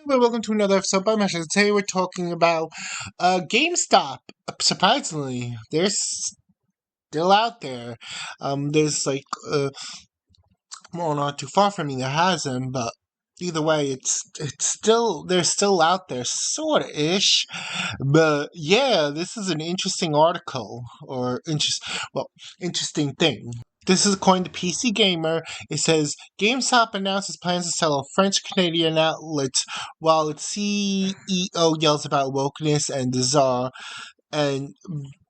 everybody, welcome to another episode by Mesh. Today we're talking about GameStop. Surprisingly, they're still out there. There's well, not too far from me there has them, but either way, it's still they're still out there, sorta ish. But yeah, this is an interesting article or interesting thing. This is according to PC Gamer. It says GameStop announces plans to sell French Canadian outlets while its CEO yells about wokeness and bizarre and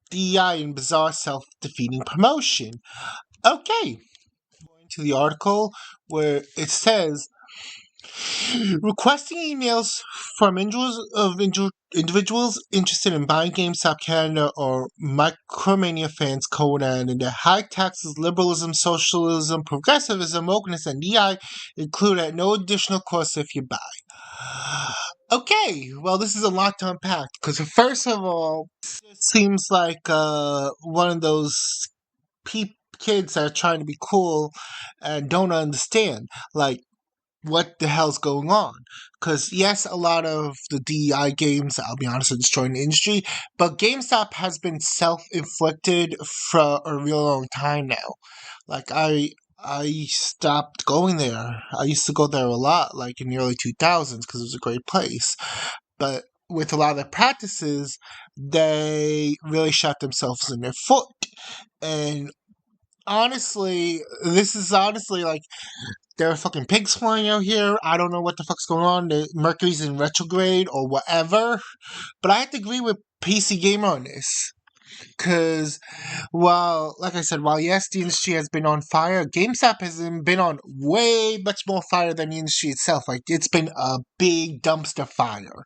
DEI and bizarre self-defeating promotion. Okay, going to the article where it says requesting emails from individuals interested in buying GameStop Canada or Micromania fans co-added that high taxes, liberalism, socialism, progressivism, wokeness, and DI include at no additional cost if you buy. Okay, well, this is a lot to unpack because first of all, it seems like one of those kids that are trying to be cool and don't understand. Like, what the hell's going on? Because yes, a lot of the DEI games, I'll be honest, are destroying the industry, but GameStop has been self-inflicted for a real long time now. Like I stopped going there. I used to go there a lot, like in the early 2000s, because it was a great place. But with a lot of their practices, they really shot themselves in their foot. And honestly, this is honestly like there are fucking pigs flying out here. I don't know what the fuck's going on. The Mercury's in retrograde or whatever. But I have to agree with PC Gamer on this. Because, like I said, while yes, the industry has been on fire, GameStop has been on way much more fire than the industry itself. Like, it's been a big dumpster fire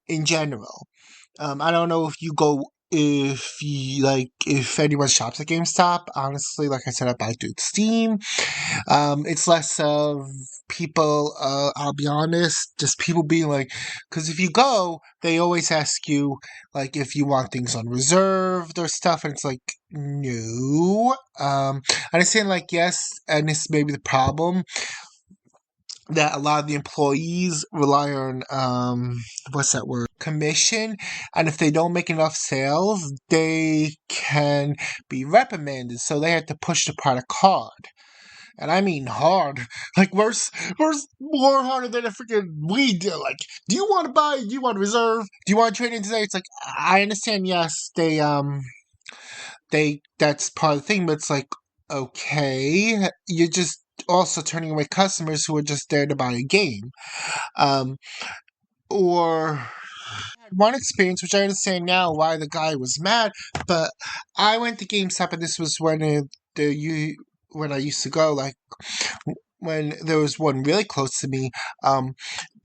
in general. I don't know if anyone shops at GameStop. Honestly, like I said, I buy through Steam. It's less of people, I'll be honest, just people being like, because if you go, they always ask you, like, if you want things on reserved or stuff, and it's like, no. I understand, like, yes, and this may be the problem, that a lot of the employees rely on, what's that word? Commission, and if they don't make enough sales, they can be reprimanded, so they have to push the product hard. And I mean hard. Like, worse more harder than a freaking weed deal. Like, do you want to buy? Do you want to reserve? Do you want to trade in today? It's like, I understand, yes, that's part of the thing, but it's like, okay, you're just also turning away customers who are just there to buy a game. Or one experience, which I understand now why the guy was mad, but I went to GameStop, and this was when I used to go, like, when there was one really close to me.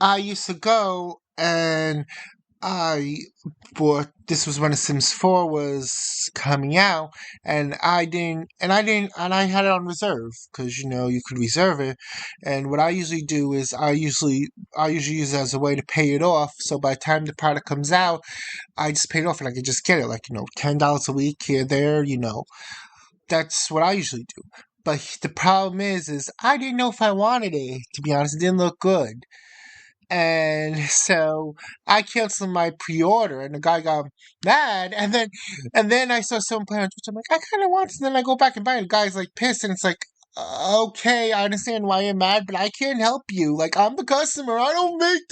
I used to go, and this was when The Sims 4 was coming out, and I had it on reserve, because, you could reserve it, and what I usually do is I usually use it as a way to pay it off, so by the time the product comes out, I just pay it off, and I can just get it, like, $10 a week here, there, that's what I usually do. But the problem is I didn't know if I wanted it, to be honest. It didn't look good. And so I canceled my pre-order, and the guy got mad. And then I saw someone playing on Twitch. I'm like, I kind of want it. And then I go back and buy it. The guy's like pissed, and it's like, okay, I understand why you're mad, but I can't help you. Like, I'm the customer. I don't make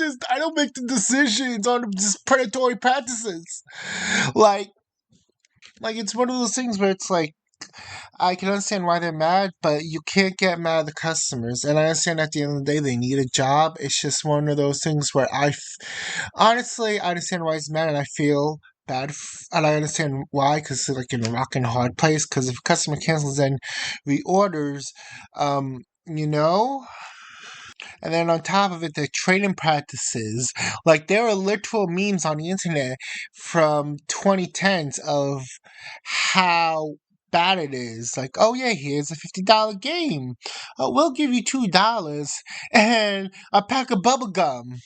the decisions on just predatory practices. Like it's one of those things where it's like, I can understand why they're mad, but you can't get mad at the customers. And I understand at the end of the day they need a job. It's just one of those things where honestly, I understand why he's mad, and I feel bad, and I understand why, because it's like in a rock and a hard place. Because if a customer cancels and reorders, you know. And then on top of it, the trading practices. Like, there are literal memes on the internet from 2010s of how bad it is. Like, oh yeah, here's a $50 game. We'll give you $2 and a pack of bubble gum.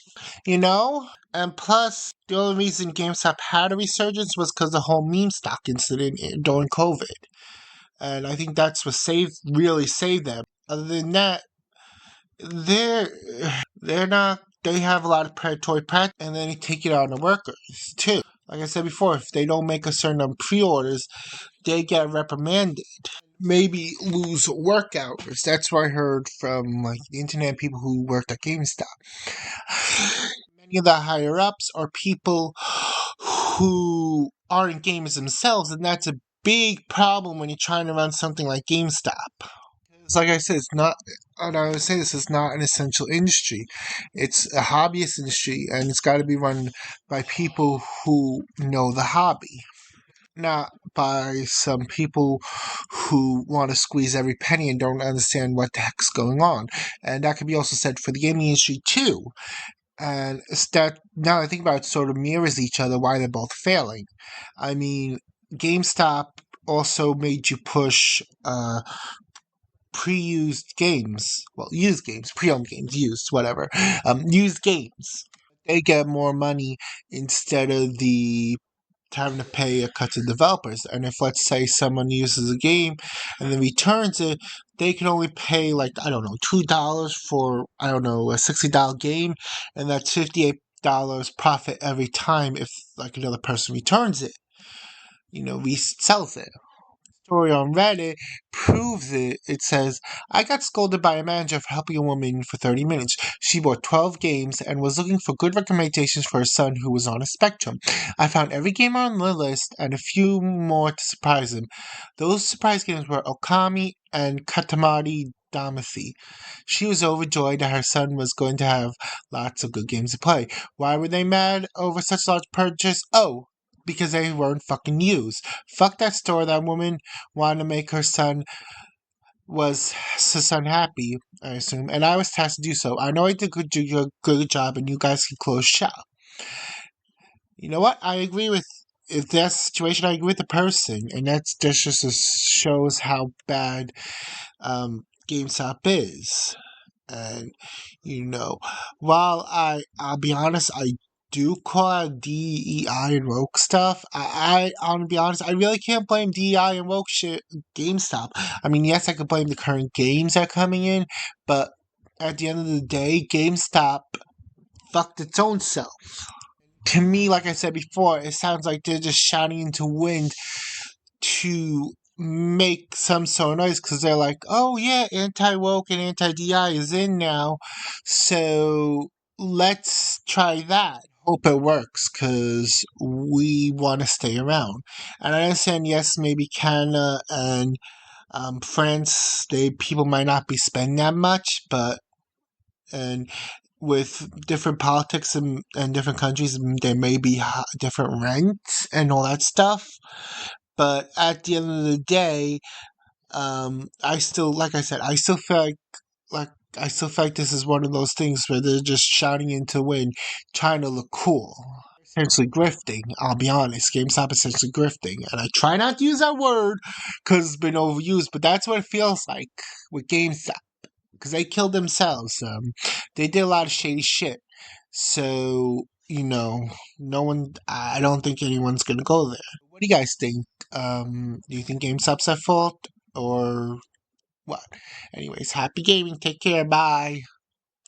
And plus, the only reason GameStop had a resurgence was because the whole meme stock incident during COVID. And I think that's what really saved them. Other than that, they're not they have a lot of predatory practice, and then they take it out on the workers too. Like I said before, if they don't make a certain number of pre-orders, they get reprimanded. Maybe lose work hours. That's what I heard from like the internet people who worked at GameStop. Many of the higher ups are people who aren't gamers themselves, and that's a big problem when you're trying to run something like GameStop. It's like I said, it's not, and I would say this is not an essential industry. It's a hobbyist industry, and it's got to be run by people who know the hobby, not by some people who want to squeeze every penny and don't understand what the heck's going on. And that could be also said for the gaming industry too. And it's that, now I think about it, sort of mirrors each other why they're both failing. I mean, GameStop also made you push pre-used games, well, used games, pre-owned games, used, whatever, used games. They get more money instead of the having to pay a cut to developers. And if, let's say, someone uses a game and then returns it, they can only pay, like, I don't know, $2 for, I don't know, a $60 game, and that's $58 profit every time if, like, another person returns it, resells it. Story on Reddit proves it. It says, I got scolded by a manager for helping a woman for 30 minutes. She bought 12 games and was looking for good recommendations for her son who was on a spectrum. I found every game on the list and a few more to surprise him. Those surprise games were Okami and Katamari Damacy. She was overjoyed that her son was going to have lots of good games to play. Why were they mad over such large purchase? Oh, because they weren't fucking used. Fuck that store. That woman wanted to make her son happy, I assume, and I was tasked to do so. I know I did a good job, and you guys can close shop. You know what? I agree with, if that's the situation, I agree with the person, and that's just shows how bad GameStop is. And while I'll be honest, I do call out DEI and woke stuff. I'll be honest, I really can't blame DEI and woke shit GameStop. I mean, yes, I could blame the current games that are coming in, but at the end of the day, GameStop fucked its own self. To me, like I said before, it sounds like they're just shouting into wind to make some sort of noise because they're like, oh yeah, anti-woke and anti-DI is in now, so let's try that. Hope it works because we want to stay around. And I understand, yes, maybe Canada and France, people might not be spending that much, but and with different politics and different countries, there may be different rents and all that stuff. But at the end of the day, I still, like I said, I still feel like this is one of those things where they're just shouting into wind, trying to look cool. Essentially grifting, I'll be honest. GameStop is essentially grifting. And I try not to use that word because it's been overused, but that's what it feels like with GameStop. Because they killed themselves. They did a lot of shady shit. So, no one, I don't think anyone's going to go there. What do you guys think? Do you think GameStop's at fault? Or what? Anyways, happy gaming. Take care. Bye.